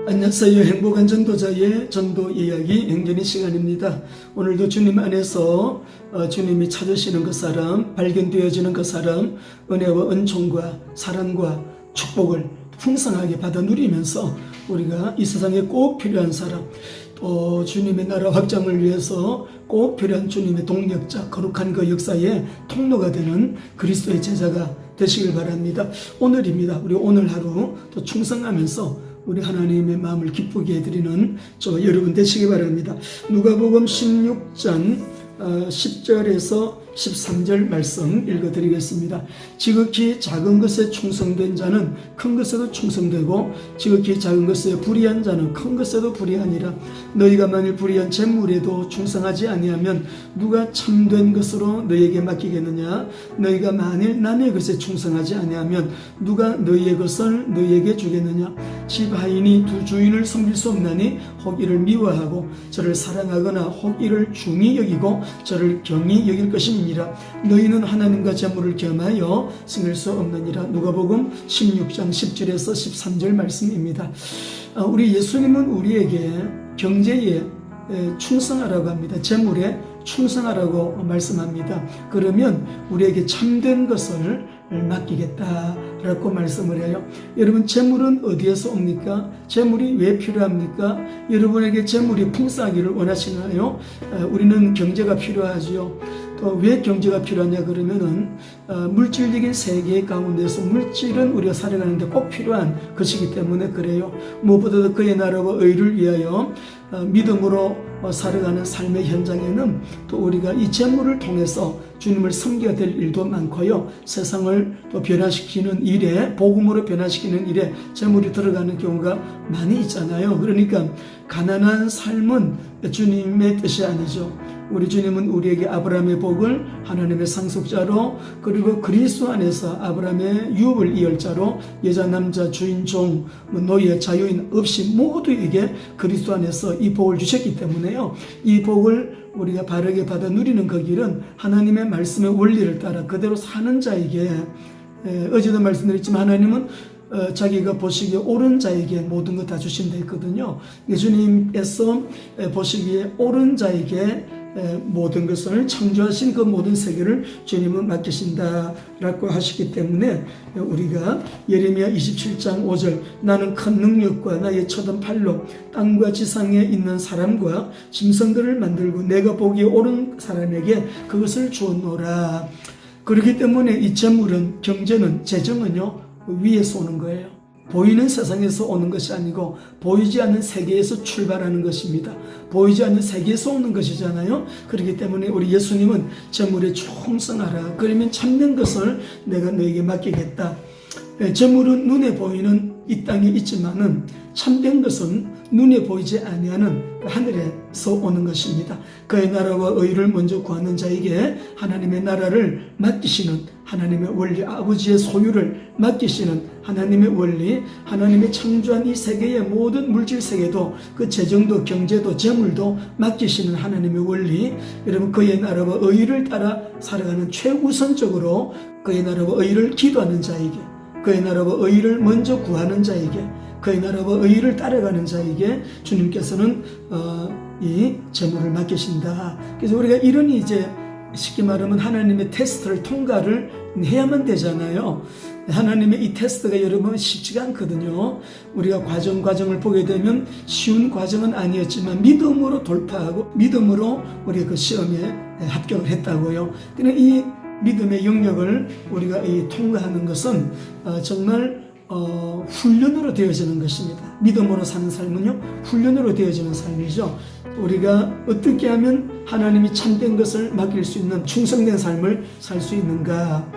안녕하세요. 행복한 전도자의 전도 이야기 행전의 시간입니다. 오늘도 주님 안에서 주님이 찾으시는 그 사람, 발견되어지는 그 사람, 은혜와 은총과 사랑과 축복을 풍성하게 받아 누리면서 우리가 이 세상에 꼭 필요한 사람, 또 주님의 나라 확장을 위해서 꼭 필요한 주님의 동력자, 거룩한 그 역사의 통로가 되는 그리스도의 제자가 되시길 바랍니다. 오늘입니다. 우리 오늘 하루 또 충성하면서 우리 하나님의 마음을 기쁘게 해드리는 저 여러분 되시기 바랍니다. 누가복음 16장 10절에서 13절 말씀 읽어드리겠습니다. 지극히 작은 것에 충성된 자는 큰 것에도 충성되고 지극히 작은 것에 불의한 자는 큰 것에도 불의하니라. 너희가 만일 불의한 재물에도 충성하지 아니하면 누가 참된 것으로 너희에게 맡기겠느냐. 너희가 만일 남의 것에 충성하지 아니하면 누가 너희의 것을 너희에게 주겠느냐. 집 하인이 두 주인을 섬길 수 없나니 혹 이를 미워하고 저를 사랑하거나 혹 이를 중히 여기고 저를 경히 여길 것이니라. 너희는 하나님과 재물을 겸하여 승일 수 없느니라. 누가복음 16장 10절에서 13절 말씀입니다. 우리 예수님은 우리에게 경제에 충성하라고 합니다. 재물에 충성하라고 말씀합니다. 그러면 우리에게 참된 것을 맡기겠다라고 말씀을 해요. 여러분, 재물은 어디에서 옵니까? 재물이 왜 필요합니까? 여러분에게 재물이 풍성하기를 원하시나요? 우리는 경제가 필요하지요. 또 왜 경제가 필요하냐 그러면은 물질적인 세계 가운데서 물질은 우리가 살아가는데 꼭 필요한 것이기 때문에 그래요. 무엇보다도 그의 나라와 의를 위하여 믿음으로 살아가는 삶의 현장에는 또 우리가 이 재물을 통해서 주님을 섬겨야 될 일도 많고요. 세상을 또 변화시키는 일에, 복음으로 변화시키는 일에 재물이 들어가는 경우가 많이 있잖아요. 그러니까 가난한 삶은 주님의 뜻이 아니죠. 우리 주님은 우리에게 아브라함의 복을 하나님의 상속자로, 그리고 그리스도 안에서 아브라함의 유업을 이을 자로, 여자 남자 주인 종 노예 자유인 없이 모두에게 그리스도 안에서 이 복을 주셨기 때문에요. 이 복을 우리가 바르게 받아 누리는 그 길은 하나님의 말씀의 원리를 따라 그대로 사는 자에게, 어제도 말씀드렸지만 하나님은 자기가 보시기에 옳은 자에게 모든 것 다 주신다 했거든요. 예수님께서 보시기에 옳은 자에게 모든 것을 창조하신 그 모든 세계를 주님은 맡기신다라고 하시기 때문에 우리가 예레미야 27장 5절 나는 큰 능력과 나의 쳐든 팔로 땅과 지상에 있는 사람과 짐승들을 만들고 내가 보기에 옳은 사람에게 그것을 주었노라. 그렇기 때문에 이 재물은, 경제는, 재정은요 위에서 오는 거예요. 보이는 세상에서 오는 것이 아니고 보이지 않는 세계에서 출발하는 것입니다. 보이지 않는 세계에서 오는 것이잖아요. 그렇기 때문에 우리 예수님은 재물에 충성하라. 그러면 참된 것을 내가 너에게 맡기겠다. 재물은 눈에 보이는 이 땅에 있지만은 참된 것은 눈에 보이지 아니하는 하늘에서 오는 것입니다. 그의 나라와 의를 먼저 구하는 자에게 하나님의 나라를 맡기시는 하나님의 원리, 아버지의 소유를 맡기시는 하나님의 원리, 하나님의 창조한 이 세계의 모든 물질 세계도, 그 재정도 경제도 재물도 맡기시는 하나님의 원리, 여러분 그의 나라와 의를 따라 살아가는 최우선적으로 그의 나라와 의를 기도하는 자에게, 그의 나라와 의를 먼저 구하는 자에게, 그의 나라와 의를 따라가는 자에게 주님께서는 이 재물을 맡기신다. 그래서 우리가 이런 이제 쉽게 말하면 하나님의 테스트를 통과를 해야만 되잖아요. 하나님의 이 테스트가 여러분 쉽지가 않거든요. 우리가 과정을 보게 되면 쉬운 과정은 아니었지만 믿음으로 돌파하고 믿음으로 우리가 그 시험에 합격을 했다고요. 그러나 이 믿음의 영역을 우리가 이 통과하는 것은 정말 훈련으로 되어지는 것입니다. 믿음으로 사는 삶은요 훈련으로 되어지는 삶이죠. 우리가 어떻게 하면 하나님이 참된 것을 맡길 수 있는 충성된 삶을 살 수 있는가.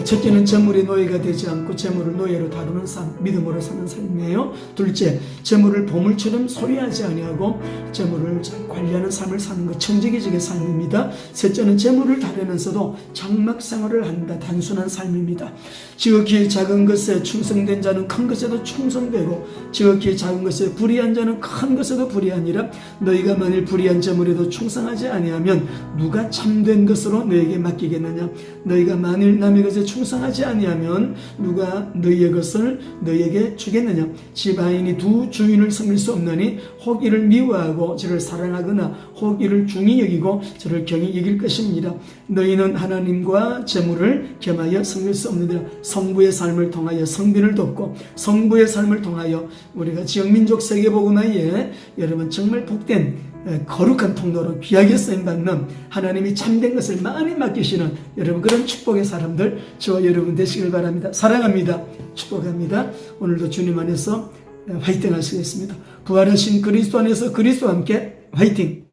첫째는 재물의 노예가 되지 않고 재물을 노예로 다루는 삶, 믿음으로 사는 삶이에요. 둘째, 재물을 보물처럼 소유하지 아니하고 재물을 잘 관리하는 삶을 사는 것, 청지기적인 삶입니다. 셋째는 재물을 다루면서도 장막 생활을 한다, 단순한 삶입니다. 지극히 작은 것에 충성된 자는 큰 것에도 충성되고 지극히 작은 것에 불의한 자는 큰 것에도 불의하니라. 너희가 만일 불의한 재물에도 충성하지 아니하면 누가 참된 것으로 너에게 맡기겠느냐. 너희가 만일 남의 것에 것에 충성하지 아니하면 누가 너희의 것을 너희에게 주겠느냐. 지바인이 두 주인을 섬길 수 없나니 혹 이를 미워하고 저를 사랑하거나 혹 이를 중히 여기고 저를 경히 여길 것입니다. 너희는 하나님과 재물을 겸하여 섬길 수 없느니라. 성부의 삶을 통하여 성빈을 돕고 성부의 삶을 통하여 우리가 지역민족 세계복음화에 여러분 정말 복된 거룩한 통로로 귀하게 쓰임받는 하나님이 참된 것을 많이 맡기시는 여러분 그런 축복의 사람들 저와 여러분 되시길 바랍니다. 사랑합니다. 축복합니다. 오늘도 주님 안에서 화이팅 하시겠습니다. 부활하신 그리스도 안에서 그리스도와 함께 화이팅!